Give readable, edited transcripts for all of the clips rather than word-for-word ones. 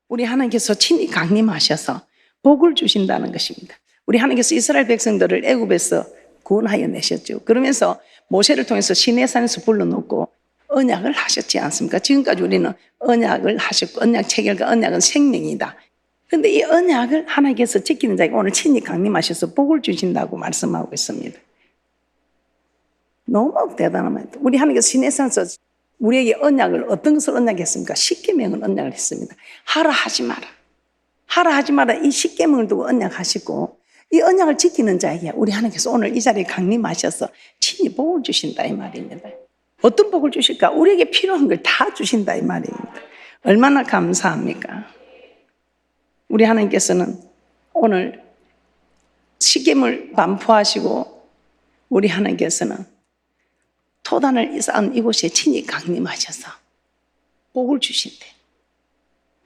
우리 하나님께서 친히 강림하셔서 복을 주신다는 것입니다. 우리 하나님께서 이스라엘 백성들을 애굽에서 구원하여 내셨죠. 그러면서 모세를 통해서 시내산에서 불러놓고 언약을 하셨지 않습니까? 지금까지 우리는 언약을 하셨고, 언약 체결과 언약은 생명이다. 그런데 이 언약을 하나님께서 지키는 자에게 오늘 친히 강림하셔서 복을 주신다고 말씀하고 있습니다. 너무 대단합니다. 우리 하나님께서 시내산에서 우리에게 언약을, 어떤 것을 언약했습니까? 십계명을 언약을 했습니다. 하라 하지 마라. 하라 하지 마라. 이 십계명을 두고 언약하시고, 이 언약을 지키는 자에게 우리 하나님께서 오늘 이 자리에 강림하셔서 친히 복을 주신다 이 말입니다. 어떤 복을 주실까? 우리에게 필요한 걸 다 주신다 이 말입니다. 얼마나 감사합니까? 우리 하나님께서는 오늘 십계명을 반포하시고, 우리 하나님께서는 토단을 쌓은 이곳에 친히 강림하셔서 복을 주신대.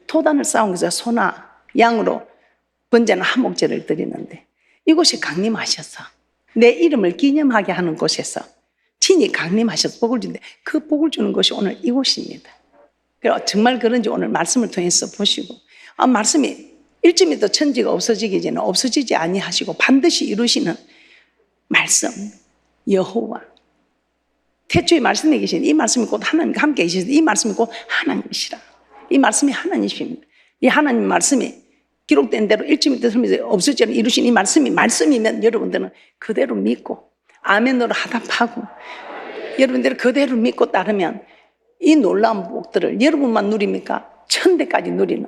토단을 쌓은 것은 소나 양으로 번제는 화목제를 드리는데, 이곳에 강림하셔서 내 이름을 기념하게 하는 곳에서 친히 강림하셔서 복을 주는데, 그 복을 주는 것이 오늘 이곳입니다. 그래서 정말 그런지 오늘 말씀을 통해서 보시고, 말씀이 1점이 천지가 없어지기 전에 없어지지 아니하시고 반드시 이루시는 말씀, 여호와. 태초에 말씀에 계신 이 말씀이 곧 하나님과 함께 계시는데, 이 말씀이 곧 하나님이시라. 이 말씀이 하나님이십니다. 이 하나님 말씀이 기록된 대로 1점이 되면서 없어지지 않는 이루신 이 말씀이 말씀이면 여러분들은 그대로 믿고 아멘으로 하답하고, 여러분들이 그대로 믿고 따르면 이 놀라운 복들을 여러분만 누립니까? 천대까지 누리는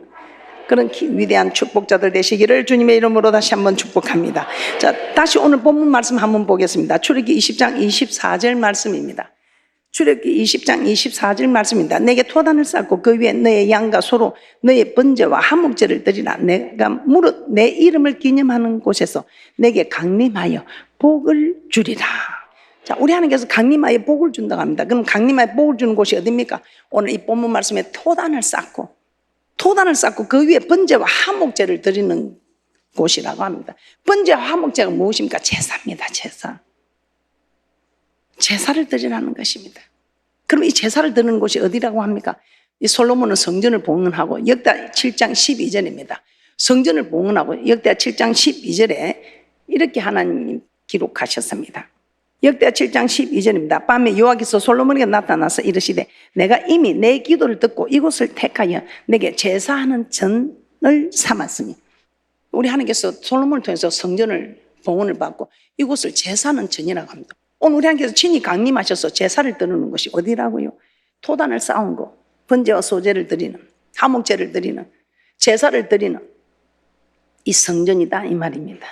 그런 위대한 축복자들 되시기를 주님의 이름으로 다시 한번 축복합니다. 자, 다시 오늘 본문 말씀 한번 보겠습니다. 출애굽기 20장 24절 말씀입니다. 출애굽기 20장 24절 말씀입니다. 내게 토단을 쌓고 그 위에 너의 양과 소로 너의 번제와 화목제를 드리라. 내가 무릇 내 이름을 기념하는 곳에서 내게 강림하여 복을 주리라. 자, 우리 하나님께서 강림하여 복을 준다고 합니다. 그럼 강림하여 복을 주는 곳이 어디입니까? 오늘 이 본문 말씀에 토단을 쌓고 그 위에 번제와 화목제를 드리는 곳이라고 합니다. 번제와 화목제가 무엇입니까? 제사입니다. 제사를 드리라는 것입니다. 그럼 이 제사를 드리는 곳이 어디라고 합니까? 이 솔로몬은 성전을 봉헌하고, 역대하 7장 12절입니다. 성전을 봉헌하고 역대하 7장 12절에 이렇게 하나님 기록하셨습니다. 역대하 7장 12절입니다. 밤에 여호와께서 솔로몬에게 나타나서 이르시되 내가 이미 내 기도를 듣고 이곳을 택하여 내게 제사하는 전을 삼았으니, 우리 하나님께서 솔로몬을 통해서 성전을 봉헌을 받고 이곳을 제사하는 전이라고 합니다. 오늘 우리 하나님께서 친히 강림하셔서 제사를 드리는 것이 어디라고요? 토단을 쌓은 것, 번제와 소제를 드리는, 화목제를 드리는, 제사를 드리는 이 성전이다 이 말입니다.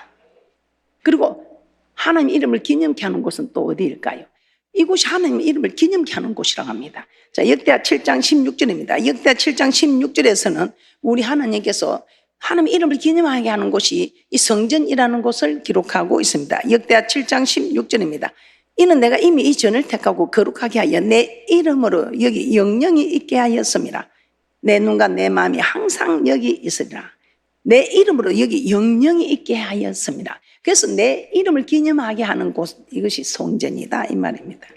그리고 하나님 이름을 기념케 하는 곳은 또 어디일까요? 이곳이 하나님 이름을 기념케 하는 곳이라고 합니다. 자, 역대하 7장 16절입니다. 역대하 7장 16절에서는 우리 하나님께서 하나님 이름을 기념하게 하는 곳이 이 성전이라는 곳을 기록하고 있습니다. 역대하 7장 16절입니다. 이는 내가 이미 이 전을 택하고 거룩하게 하여 내 이름으로 여기 영영이 있게 하였습니다. 내 눈과 내 마음이 항상 여기 있으리라. 내 이름으로 여기 영영이 있게 하였습니다. 그래서 내 이름을 기념하게 하는 곳, 이것이 성전이다 이 말입니다.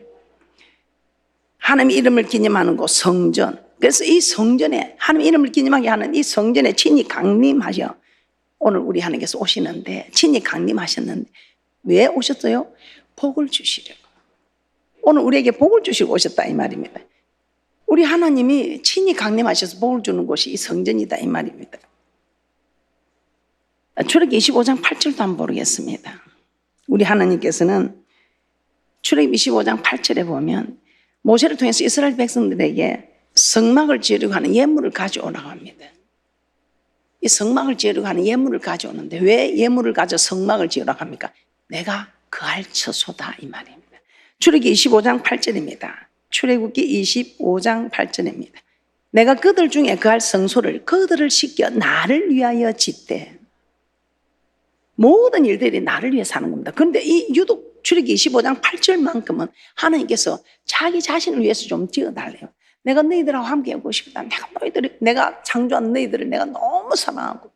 하나님 이름을 기념하는 곳, 성전. 그래서 이 성전에, 하나님 이름을 기념하게 하는 이 성전에 친히 강림하셔 오늘 우리 하나님께서 오시는데, 친히 강림하셨는데 왜 오셨어요? 복을 주시려고. 오늘 우리에게 복을 주시고 오셨다 이 말입니다. 우리 하나님이 친히 강림하셔서 복을 주는 곳이 이 성전이다 이 말입니다. 출애굽기 25장 8절도 한번 보겠습니다. 우리 하나님께서는 출애굽기 25장 8절에 보면 모세를 통해서 이스라엘 백성들에게 성막을 지으려고 하는 예물을 가져오라고 합니다. 이 성막을 지으려고 하는 예물을 가져오는데 왜 예물을 가져 성막을 지으라고 합니까? 내가 그할 처소다 이 말입니다. 출애굽기 25장 8절입니다. 출애굽기 25장 8절입니다. 내가 그들 중에 그할 성소를 그들을 씻겨 나를 위하여 짓되, 모든 일들이 나를 위해 사는 겁니다. 그런데 이 유독 출애굽기 25장 8절만큼은 하나님께서 자기 자신을 위해서 좀 지어달래요. 내가 너희들하고 함께 하고 싶다. 내가 창조한 너희들을 내가 너무 사랑하고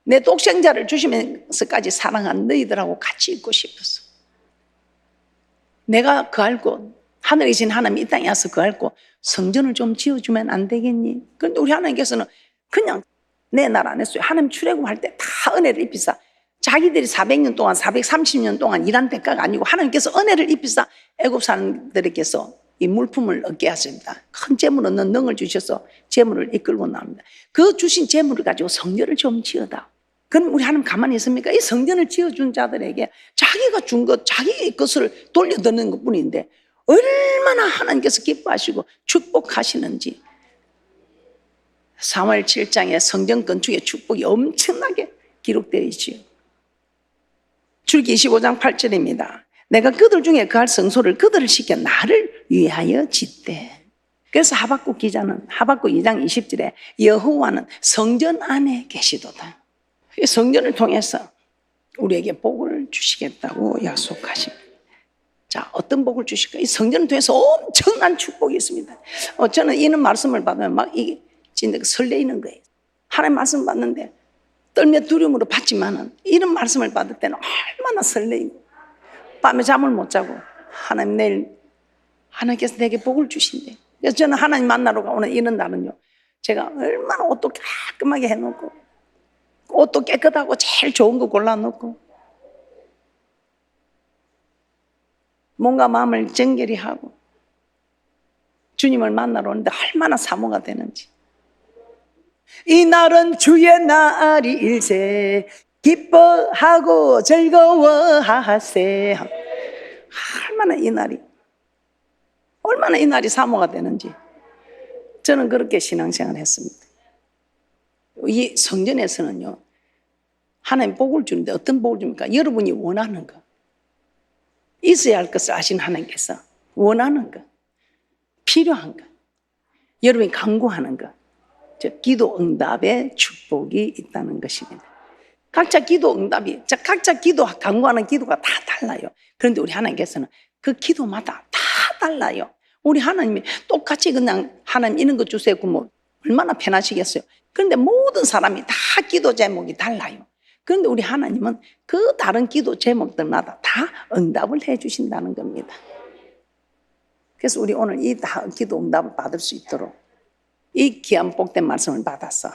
내 독생자를 주시면서까지 사랑한 너희들하고 같이 있고 싶었어. 내가 거할 곳, 하늘에 계신 하나님이 이 땅에 와서 거할 곳 성전을 좀 지어주면 안 되겠니? 그런데 우리 하나님께서는 그냥 내 날 안 했어요. 하나님 출애굽할 때 다 은혜를 입히사 자기들이 400년 동안 430년 동안 일한 대가가 아니고 하나님께서 은혜를 입히사 애굽 사람들에게서 이 물품을 얻게 하십니다. 큰 재물 얻는 능을 주셔서 재물을 이끌고 나옵니다. 그 주신 재물을 가지고 성전을 좀 지어다. 그럼 우리 하나님 가만히 있습니까? 이 성전을 지어준 자들에게 자기가 준 것, 자기 것을 돌려드는 것 뿐인데 얼마나 하나님께서 기뻐하시고 축복하시는지. 사무엘 7장에 성전 건축의 축복이 엄청나게 기록되어 있지요. 출기 25장 8절입니다. 내가 그들 중에 그할 성소를 그들을 시켜 나를 위하여 짓되. 그래서 하박국 기자는 하박국 2장 20절에 여호와는 성전 안에 계시도다. 이 성전을 통해서 우리에게 복을 주시겠다고 약속하십니다. 자, 어떤 복을 주실까? 이 성전을 통해서 엄청난 축복이 있습니다. 저는 이런 말씀을 받으면 막 이게 진짜 설레이는 거예요. 하나님 말씀 받는데 떨며 두려움으로 받지만은 이런 말씀을 받을 때는 얼마나 설레이고 밤에 잠을 못 자고 하나님 내일 하나님께서 내게 복을 주신대. 그래서 저는 하나님 만나러 오는 이런 날은요, 제가 얼마나 옷도 깔끔하게 해놓고 옷도 깨끗하고 제일 좋은 거 골라놓고 뭔가 마음을 정결히 하고 주님을 만나러 오는데 얼마나 사모가 되는지. 이 날은 주의 날일세 기뻐하고 즐거워하세. 얼마나 이 날이 사모가 되는지. 저는 그렇게 신앙생활을 했습니다. 이 성전에서는요, 하나님 복을 주는데 어떤 복을 줍니까? 여러분이 원하는 거, 있어야 할 것을 아신 하나님께서 원하는 거, 필요한 거, 여러분이 간구하는 거, 즉 기도 응답의 축복이 있다는 것입니다. 각자 기도 응답이, 각자 기도 간구하는 기도가 다 달라요. 그런데 우리 하나님께서는 그 기도마다 다 달라요. 우리 하나님이 똑같이 그냥 하나님 이런 거 주세요 그러면 얼마나 편하시겠어요. 그런데 모든 사람이 다 기도 제목이 달라요. 그런데 우리 하나님은 그 다른 기도 제목들마다 다 응답을 해 주신다는 겁니다. 그래서 우리 오늘 이 다 기도 응답을 받을 수 있도록 이 귀한 복된 말씀을 받아서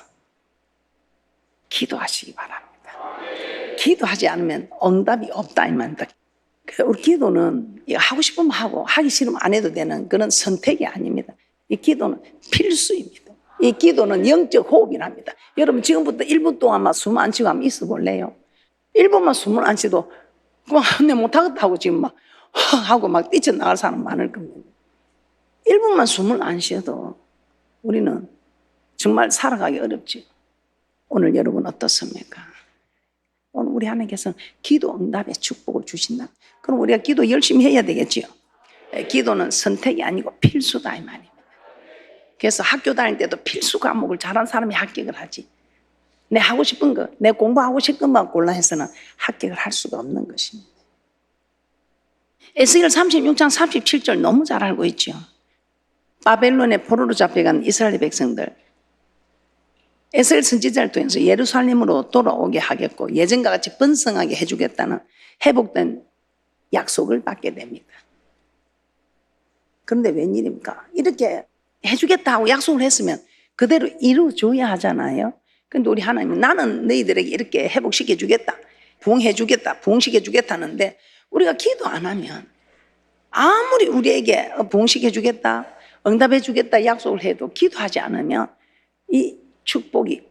기도하시기 바랍니다. 기도하지 않으면 응답이 없다 이 말입니다. 우리 기도는 하고 싶으면 하고 하기 싫으면 안 해도 되는 그런 선택이 아닙니다. 이 기도는 필수입니다. 이 기도는 영적 호흡이랍니다. 여러분 지금부터 1분 동안만 숨 안 쉬고 한번 있어 볼래요? 1분만 숨을 안 쉬도 내 못하겠다 하고 지금 막 하고 막 뛰쳐나갈 사람 많을 겁니다. 1분만 숨을 안 쉬어도 우리는 정말 살아가기 어렵지. 오늘 여러분 어떻습니까? 오늘 우리 하나님께서는 기도 응답의 축복을 주신다. 그럼 우리가 기도 열심히 해야 되겠지요. 기도는 선택이 아니고 필수다 이 말입니다. 그래서 학교 다닐 때도 필수 과목을 잘한 사람이 합격을 하지. 내 하고 싶은 거, 내 공부하고 싶은 것만 골라 해서는 합격을 할 수가 없는 것입니다. 에스겔 36장 37절 너무 잘 알고 있죠. 바벨론의 포로로 잡혀간 이스라엘 백성들 에스겔 선지자를 통해서 예루살렘으로 돌아오게 하겠고 예전과 같이 번성하게 해주겠다는 회복된 약속을 받게 됩니다. 그런데 웬일입니까? 이렇게 해주겠다 하고 약속을 했으면 그대로 이루어줘야 하잖아요. 그런데 우리 하나님은 나는 너희들에게 이렇게 회복시켜 주겠다, 부흥해 주겠다, 부흥시켜 주겠다는데 우리가 기도 안 하면 아무리 우리에게 부흥시켜 주겠다, 응답해 주겠다 약속을 해도 기도하지 않으면 이 축복이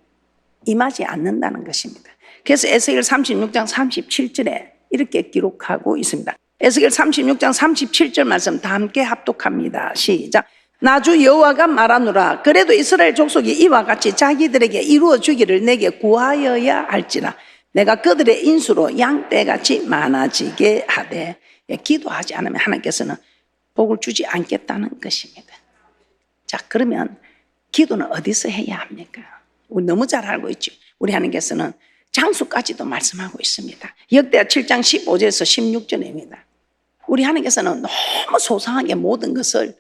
임하지 않는다는 것입니다. 그래서 에스겔 36장 37절에 이렇게 기록하고 있습니다. 에스겔 36장 37절 말씀 다 함께 합독합니다. 시작. 나주 여호와가 말하노라. 그래도 이스라엘 족속이 이와 같이 자기들에게 이루어 주기를 내게 구하여야 할지라. 내가 그들의 인수로 양떼같이 많아지게 하되. 기도하지 않으면 하나님께서는 복을 주지 않겠다는 것입니다. 자, 그러면 기도는 어디서 해야 합니까? 우리 너무 잘 알고 있죠. 우리 하나님께서는 장수까지도 말씀하고 있습니다. 역대하 7장 15절에서 16절입니다. 우리 하나님께서는 너무 소상하게 모든 것을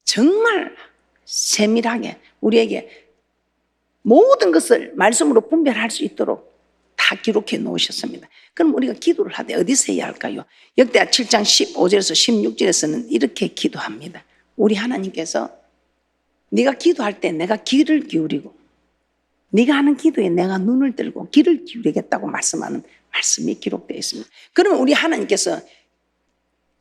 정말 세밀하게 우리에게 모든 것을 말씀으로 분별할 수 있도록 다 기록해 놓으셨습니다. 그럼 우리가 기도를 하되 어디서 해야 할까요? 역대하 7장 15절에서 16절에서는 이렇게 기도합니다. 우리 하나님께서 네가 기도할 때 내가 귀를 기울이고 네가 하는 기도에 내가 눈을 들고 귀를 기울이겠다고 말씀하는 말씀이 기록되어 있습니다. 그러면 우리 하나님께서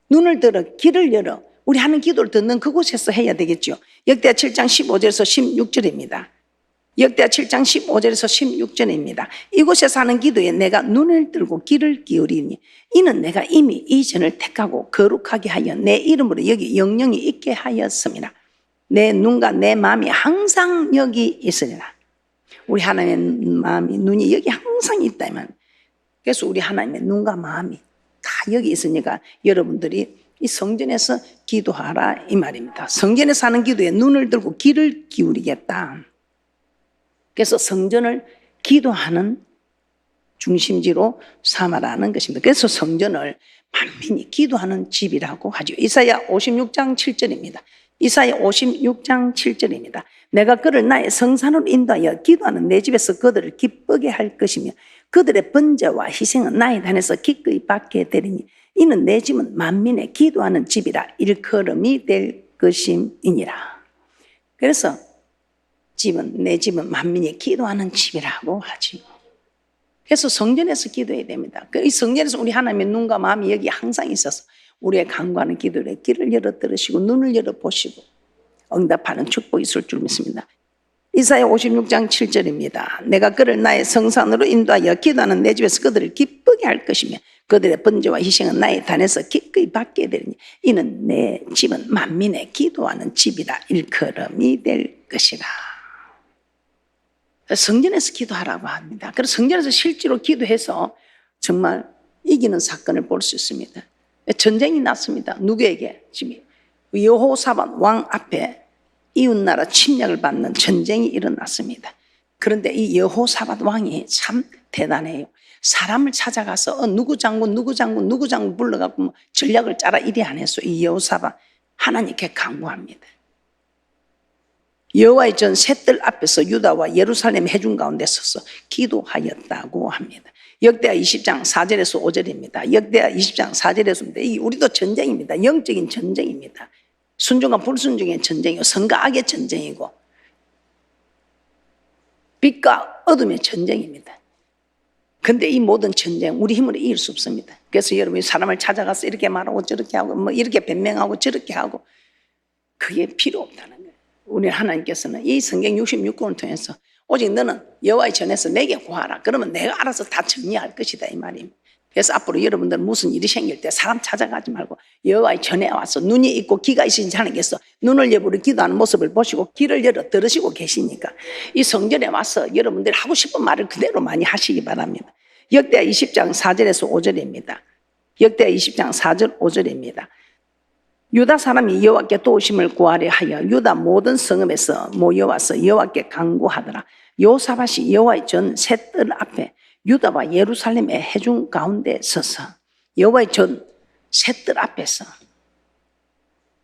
눈을 들어 귀를 열어 우리 하는 기도를 듣는 그곳에서 해야 되겠죠. 역대하 7장 15절에서 16절입니다. 역대하 7장 15절에서 16절입니다. 이곳에서 하는 기도에 내가 눈을 들고 귀를 기울이니 이는 내가 이미 이 전을 택하고 거룩하게 하여 내 이름으로 여기 영영이 있게 하였습니다. 내 눈과 내 마음이 항상 여기 있으리라. 우리 하나님의 마음이 눈이 여기 항상 있다면, 그래서 우리 하나님의 눈과 마음이 다 여기 있으니까 여러분들이 이 성전에서 기도하라 이 말입니다. 성전에서 하는 기도에 눈을 들고 귀를 기울이겠다. 그래서 성전을 기도하는 중심지로 삼아라는 것입니다. 그래서 성전을 만민이 기도하는 집이라고 하죠. 이사야 56장 7절입니다. 이사야 56장 7절입니다. 내가 그를 나의 성산으로 인도하여 기도하는 내 집에서 그들을 기쁘게 할 것이며 그들의 번제와 희생은 나의 단에서 기꺼이 받게 되리니 이는 내 집은 만민의 기도하는 집이라 일컬음이 될 것임이니라. 그래서 내 집은 만민이 기도하는 집이라고 하지. 그래서 성전에서 기도해야 됩니다. 이 성전에서 우리 하나님의 눈과 마음이 여기 항상 있어서 우리의 간구하는 기도를 귀를 열어 들으시고 눈을 열어 보시고 응답하는 축복이 있을 줄 믿습니다. 이사야 56장 7절입니다. 내가 그를 나의 성산으로 인도하여 기도하는 내 집에서 그들을 기쁘게 할 것이며 그들의 번제와 희생은 나의 단에서 기꺼이 받게 되리니 이는 내 집은 만민의 기도하는 집이라 일컬음이 될 것이라. 성전에서 기도하라고 합니다. 그래서 성전에서 실제로 기도해서 정말 이기는 사건을 볼 수 있습니다. 전쟁이 났습니다. 누구에게? 지금 여호사밧 왕 앞에 이웃나라 침략을 받는 전쟁이 일어났습니다. 그런데 이 여호사밧 왕이 참 대단해요. 사람을 찾아가서 누구 장군 불러갖고 전략을 짜라 이리 안 했어. 이 여호사밧 하나님께 간구합니다. 여호와의 전 셋들 앞에서 유다와 예루살렘 회중 가운데 서서 기도하였다고 합니다. 역대하 20장 4절에서 5절입니다. 역대하 20장 4절에서 5절입니다. 우리도 전쟁입니다. 영적인 전쟁입니다. 순종과 불순종의 전쟁이고 선과 악의 전쟁이고 빛과 어둠의 전쟁입니다. 그런데 이 모든 전쟁 우리 힘으로 이길 수 없습니다. 그래서 여러분이 사람을 찾아가서 이렇게 말하고 저렇게 하고 이렇게 변명하고 저렇게 하고 그게 필요 없다는 거예요. 우리 하나님께서는 이 성경 66권을 통해서 오직 너는 여호와의 전에서 내게 구하라. 그러면 내가 알아서 다 정리할 것이다 이 말입니다. 그래서 앞으로 여러분들 무슨 일이 생길 때 사람 찾아가지 말고 여호와의 전에 와서 눈이 있고 귀가 있으신 하나님께서 눈을 열어 기도하는 모습을 보시고 귀를 열어 들으시고 계시니까 이 성전에 와서 여러분들이 하고 싶은 말을 그대로 많이 하시기 바랍니다. 역대하 20장 4절에서 5절입니다. 역대하 20장 4절 5절입니다. 유다 사람이 여호와께 도우심을 구하려 하여 유다 모든 성읍에서 모여와서 여호와께 간구하더라. 여호사밧이 여호와의 전 셋들 앞에 유다와 예루살렘의 회중 가운데 서서 여호와의 전 셋들 앞에서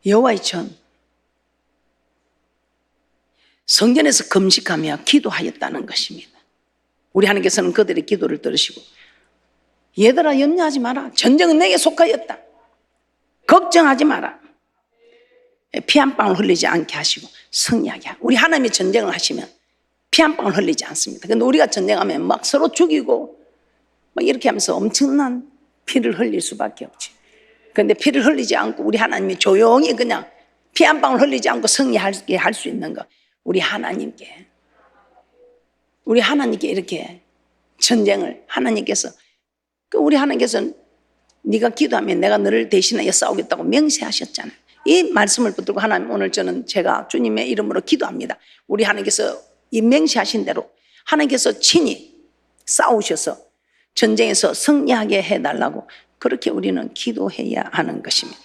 여호와의 전 성전에서 금식하며 기도하였다는 것입니다. 우리 하나님께서는 그들의 기도를 들으시고 얘들아 염려하지 마라. 전쟁은 내게 속하였다. 걱정하지 마라. 피 한 방울 흘리지 않게 하시고 승리하게 하고 우리 하나님이 전쟁을 하시면 피 한 방울 흘리지 않습니다. 근데 우리가 전쟁하면 막 서로 죽이고 막 이렇게 하면서 엄청난 피를 흘릴 수밖에 없지. 그런데 피를 흘리지 않고 우리 하나님이 조용히 그냥 피 한 방울 흘리지 않고 승리하게 할 수 있는 거 우리 하나님께 이렇게 전쟁을 하나님께서 우리 하나님께서는 네가 기도하면 내가 너를 대신하여 싸우겠다고 명세하셨잖아요. 이 말씀을 붙들고 하나님 오늘 제가 주님의 이름으로 기도합니다. 우리 하나님께서 이 명시하신 대로 하나님께서 친히 싸우셔서 전쟁에서 승리하게 해달라고 그렇게 우리는 기도해야 하는 것입니다.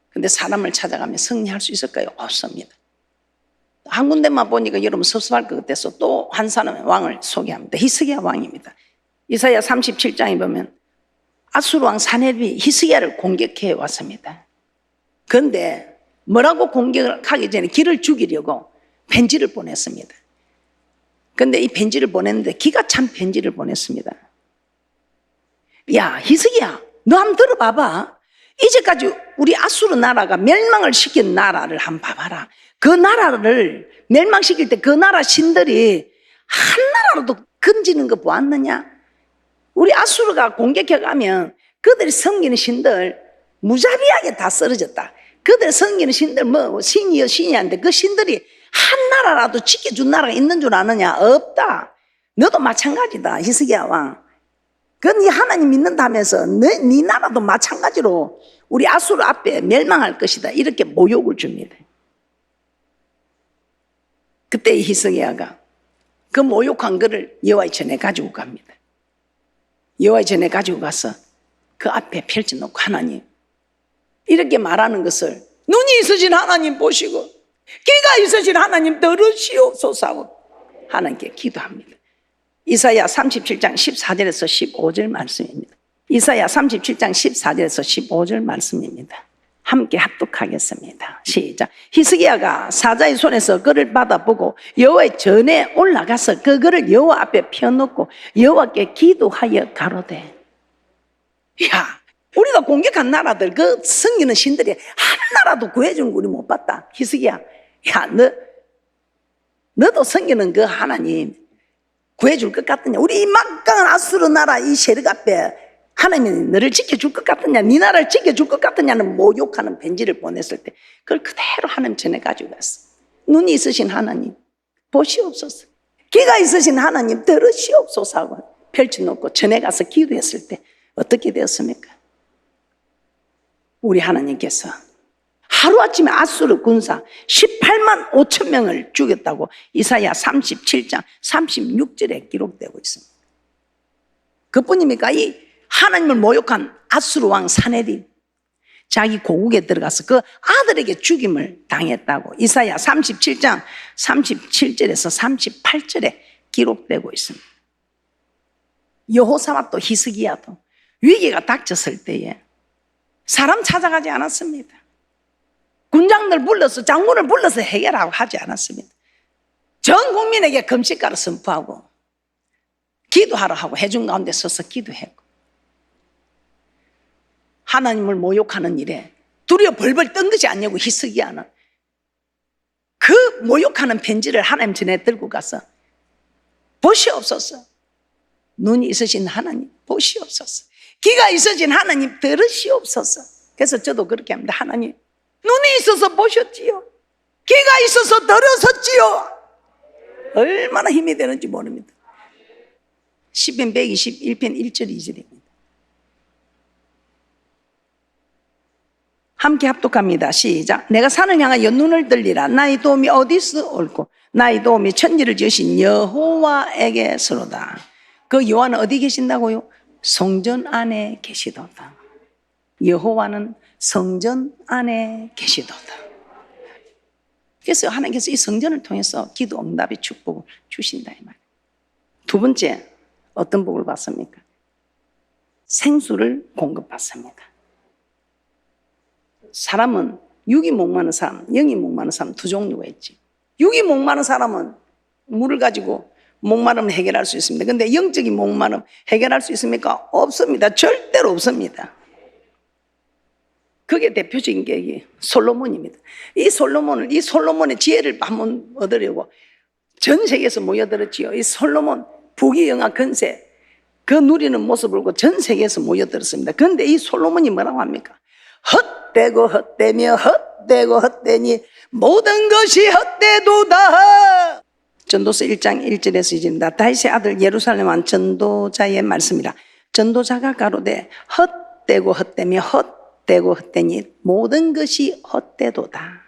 그런데 사람을 찾아가면 승리할 수 있을까요? 없습니다. 한 군데만 보니까 여러분 섭섭할 것 같아서 또 한 사람의 왕을 소개합니다. 히스기야 왕입니다. 이사야 37장에 보면 아수르 왕 사네립이 히스기야를 공격해 왔습니다. 그런데 뭐라고 공격을 하기 전에 기를 죽이려고 편지를 보냈습니다. 그런데 이 편지를 보냈는데 기가 찬 편지를 보냈습니다. 야 히스기야 너 한번 들어봐봐. 이제까지 우리 아수르 나라가 멸망을 시킨 나라를 한번 봐봐라. 그 나라를 멸망시킬 때 그 나라 신들이 한나라로도 건지는 거 보았느냐? 우리 아수르가 공격해가면 그들이 섬기는 신들 무자비하게 다 쓰러졌다. 그들이 섬기는 신들 뭐 신이여 신이 한데 그 신들이 한 나라라도 지켜준 나라가 있는 줄 아느냐? 없다. 너도 마찬가지다. 히스기야 왕. 그네 하나님 믿는다면서 네 나라도 마찬가지로 우리 아수르 앞에 멸망할 것이다. 이렇게 모욕을 줍니다. 그때 히스기야가 그 모욕한 거를 여호와의 전에 가지고 갑니다. 여호와의 전에 가지고 가서 그 앞에 펼쳐놓고 하나님 이렇게 말하는 것을 눈이 있으신 하나님 보시고 귀가 있으신 하나님 들으시옵소서 하고 하나님께 기도합니다. 이사야 37장 14절에서 15절 말씀입니다. 이사야 37장 14절에서 15절 말씀입니다. 함께 합독하겠습니다. 시작. 히스기야가 사자의 손에서 그를 받아보고 여호와의 전에 올라가서 그 글을 여호와 앞에 펴놓고 여호와께 기도하여 가로되. 야, 우리가 공격한 나라들 그 섬기는 신들이 한 나라도 구해주는 거 우리 못 봤다. 히스기야, 야, 너도 섬기는 그 하나님 구해줄 것 같느냐? 우리 이 막강한 아수르 나라 이 세력 앞에 하나님이 너를 지켜줄 것 같느냐? 네 나라를 지켜줄 것 같느냐는 모욕하는 편지를 보냈을 때 그걸 그대로 하나님 전에 가지고 갔어. 눈이 있으신 하나님 보시옵소서. 귀가 있으신 하나님 들으시옵소서 하고 펼쳐놓고 전에 가서 기도했을 때 어떻게 되었습니까? 우리 하나님께서 하루아침에 아수르 군사 18만 5천 명을 죽였다고 이사야 37장 36절에 기록되고 있습니다. 그뿐입니까? 이 하나님을 모욕한 아수르 왕 사네립 자기 고국에 들어가서 그 아들에게 죽임을 당했다고 이사야 37장 37절에서 38절에 기록되고 있습니다. 여호사밧도 히스기야도 위기가 닥쳤을 때에 사람 찾아가지 않았습니다. 군장들 불러서 장군을 불러서 해결하고 하지 않았습니다. 전 국민에게 금식가를 선포하고 기도하라 하고 해준 가운데 서서 기도했고 하나님을 모욕하는 일에 두려워 벌벌 떤 것이 아니고 히스기야는 그 모욕하는 편지를 하나님 전에 들고 가서 보시옵소서. 눈이 있으신 하나님 보시옵소서. 귀가 있으신 하나님 들으시옵소서. 그래서 저도 그렇게 합니다. 하나님 눈이 있어서 보셨지요. 귀가 있어서 들으셨지요. 얼마나 힘이 되는지 모릅니다. 시편 121편 1절 2절입니다. 함께 합독합니다. 시작. 내가 산을 향하여 눈을 들리라. 나의 도움이 어디서 올고 나의 도움이 천지를 지으신 여호와에게서로다. 그 여호와는 어디 계신다고요? 성전 안에 계시도다. 여호와는 성전 안에 계시도다. 그래서 하나님께서 이 성전을 통해서 기도 응답의 축복을 주신다 이 말이에요. 두 번째 어떤 복을 받습니까? 생수를 공급받습니다. 사람은 육이 목마른 사람, 영이 목마른 사람 두 종류가 있지. 육이 목마른 사람은 물을 가지고 목마름을 해결할 수 있습니다. 그런데 영적인 목마름 해결할 수 있습니까? 없습니다. 절대로 없습니다. 그게 대표적인 게 이게 솔로몬입니다. 이 솔로몬의 지혜를 한번 얻으려고 전 세계에서 모여들었지요. 이 솔로몬 부귀영화 건세 그 누리는 모습을 보고 전 세계에서 모여들었습니다. 그런데 이 솔로몬이 뭐라고 합니까? 헛되고 헛되며 헛되고 헛되니 모든 것이 헛되도다. 전도서 1장 1절에서 이제입니다. 다윗의 아들 예루살렘 왕 전도자의 말씀이라. 전도자가 가로되 헛되고 헛되며 헛되고 헛되니 모든 것이 헛되도다.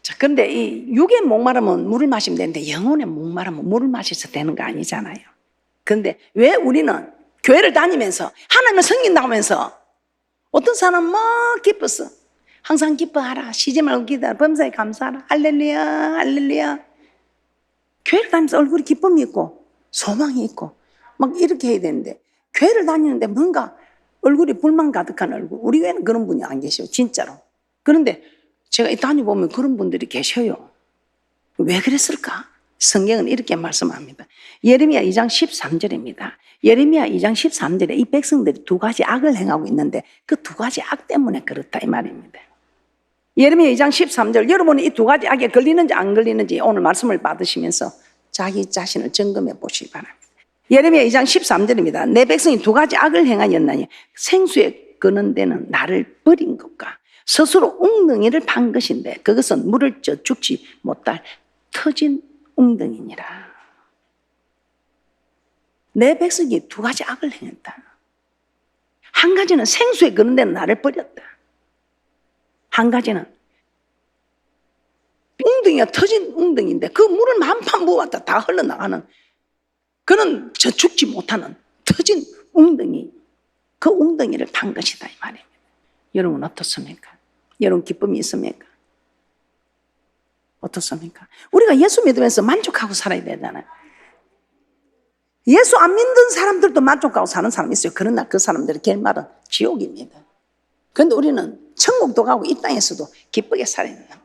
자, 그런데 이 육의 목마름은 물을 마시면 되는데 영혼의 목마름은 물을 마셔서 되는 거 아니잖아요. 그런데 왜 우리는 교회를 다니면서 하나님을 섬긴다고 하면서 어떤 사람은 막 기뻤어. 항상 기뻐하라. 쉬지 말고 기도하라. 범사에 감사하라. 할렐루야 할렐루야. 교회를 다니면서 얼굴이 기쁨이 있고 소망이 있고 막 이렇게 해야 되는데 교회를 다니는데 뭔가 얼굴이 불만 가득한 얼굴. 우리 교회는 그런 분이 안 계셔요. 진짜로. 그런데 제가 다녀보면 그런 분들이 계셔요. 왜 그랬을까? 성경은 이렇게 말씀합니다. 예레미야 2장 13절입니다. 예레미야 2장 13절에 이 백성들이 두 가지 악을 행하고 있는데 그 두 가지 악 때문에 그렇다 이 말입니다. 예레미야 2장 13절, 여러분이 이 두 가지 악에 걸리는지 안 걸리는지 오늘 말씀을 받으시면서 자기 자신을 점검해 보시기 바랍니다. 예레미야 2장 13절입니다. 내 백성이 두 가지 악을 행하였나니 생수에 끄는 데는 나를 버린 것과 스스로 웅덩이를 판 것인데 그것은 물을 쪄 죽지 못할 터진 웅덩이니라. 내 백성이 두 가지 악을 행했다. 한 가지는 생수에 끄는 데는 나를 버렸다. 한 가지는 웅덩이가 터진 웅덩이인데 그 물을 만판 부었다 다 흘러나가는, 그는 저 죽지 못하는 터진 웅덩이, 그 웅덩이를 판 것이다 이 말입니다. 여러분 어떻습니까? 여러분 기쁨이 있습니까? 어떻습니까? 우리가 예수 믿으면서 만족하고 살아야 되잖아요. 예수 안 믿는 사람들도 만족하고 사는 사람이 있어요. 그러나 그 사람들의 결말은 지옥입니다. 그런데 우리는 천국도 가고 이 땅에서도 기쁘게 살아야 된다.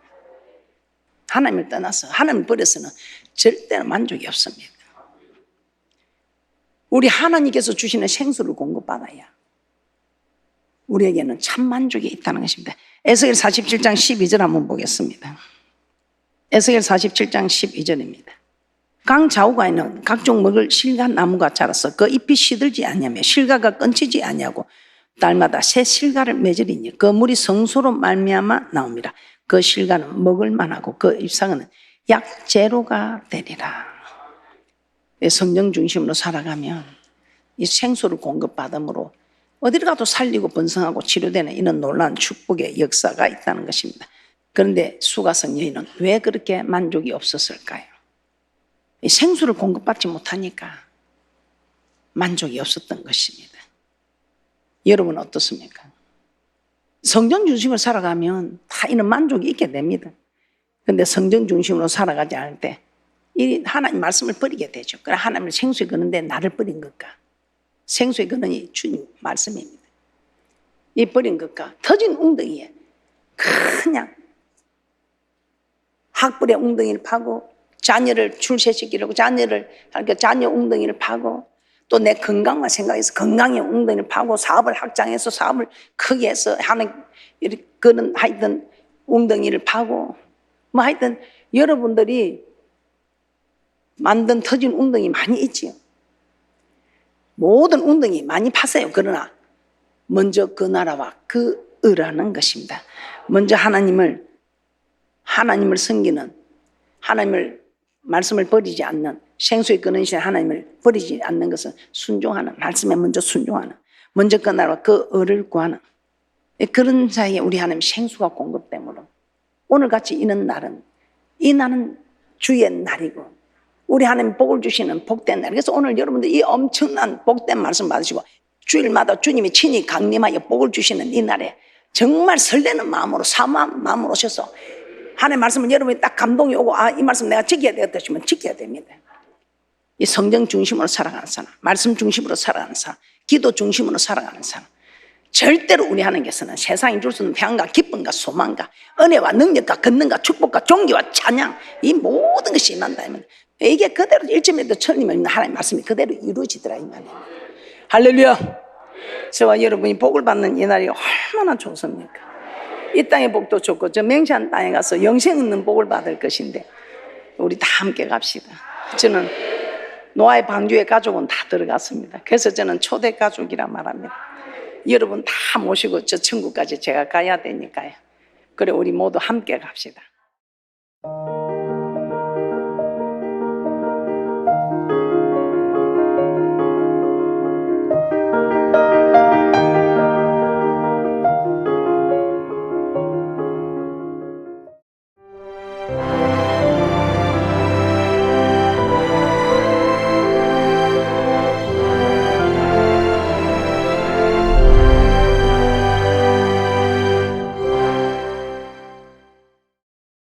하나님을 떠나서 하나님을 버려서는 절대로 만족이 없습니다. 우리 하나님께서 주시는 생수를 공급받아야 우리에게는 참 만족이 있다는 것입니다. 에스겔 47장 12절 한번 보겠습니다. 에스겔 47장 12절입니다. 강 좌우가에는 각종 먹을 실과 나무가 자라서 그 잎이 시들지 아니하며 실과가 끊치지 아니하고 달마다 새 실과를 맺으리니 그 물이 성소로 말미암아 나옵니다. 그 실과는 먹을 만하고 그 잎사귀는 약재로가 되리라. 성령 중심으로 살아가면 이 생수를 공급받음으로 어디를 가도 살리고 번성하고 치료되는 이런 놀라운 축복의 역사가 있다는 것입니다. 그런데 수가성 여인은 왜 그렇게 만족이 없었을까요? 이 생수를 공급받지 못하니까 만족이 없었던 것입니다. 여러분 어떻습니까? 성령 중심으로 살아가면 다 이런 만족이 있게 됩니다. 그런데 성령 중심으로 살아가지 않을 때 이 하나님 말씀을 버리게 되죠. 그래 하나님을 생수에 거는데 나를 버린 것과 생수에 거는 이 주님 말씀입니다. 이 버린 것과 터진 웅덩이에 그냥 학벌의 웅덩이를 파고 자녀를 출세시키려고 자녀 웅덩이를 파고 또 내 건강만 생각해서 건강의 웅덩이를 파고 사업을 확장해서 사업을 크게 해서 하는 그런 하여튼 웅덩이를 파고 뭐 하여튼 여러분들이 만든 터진 웅덩이 많이 있지요. 모든 웅덩이 많이 파세요. 그러나 먼저 그 나라와 그 의라는 것입니다. 먼저 하나님을 섬기는, 하나님을 말씀을 버리지 않는, 생수의 근원이신 하나님을 버리지 않는 것은 순종하는, 말씀에 먼저 순종하는, 먼저 그 나라와 그 의를 구하는 그런 사이에 우리 하나님 생수가 공급되므로 오늘같이 이런 날은 이 날은 주의 날이고 우리 하나님 복을 주시는 복된 날. 그래서 오늘 여러분들 이 엄청난 복된 말씀 받으시고 주일마다 주님이 친히 강림하여 복을 주시는 이 날에 정말 설레는 마음으로 사모한 마음으로 오셔서 하나님의 말씀을 여러분이 딱 감동이 오고 이 말씀 내가 지켜야 되겠다 싶으면 지켜야 됩니다. 이 성경 중심으로 살아가는 사람, 말씀 중심으로 살아가는 사람, 기도 중심으로 살아가는 사람, 절대로 우리 하나님께서는 세상이 줄 수 있는 평안과 기쁨과 소망과 은혜와 능력과 권능과 축복과 존귀와 찬양 이 모든 것이 임한다. 이게 그대로 일점에도 천리면 하나님 말씀이 그대로 이루어지더라 이 말이에요. 할렐루야. 저와 여러분이 복을 받는 이 날이 얼마나 좋습니까? 이 땅의 복도 좋고 저 맹세한 땅에 가서 영생 있는 복을 받을 것인데 우리 다 함께 갑시다. 저는 노아의 방주의 가족은 다 들어갔습니다. 그래서 저는 초대 가족이라 말합니다. 여러분 다 모시고 저 천국까지 제가 가야 되니까요. 그래 우리 모두 함께 갑시다.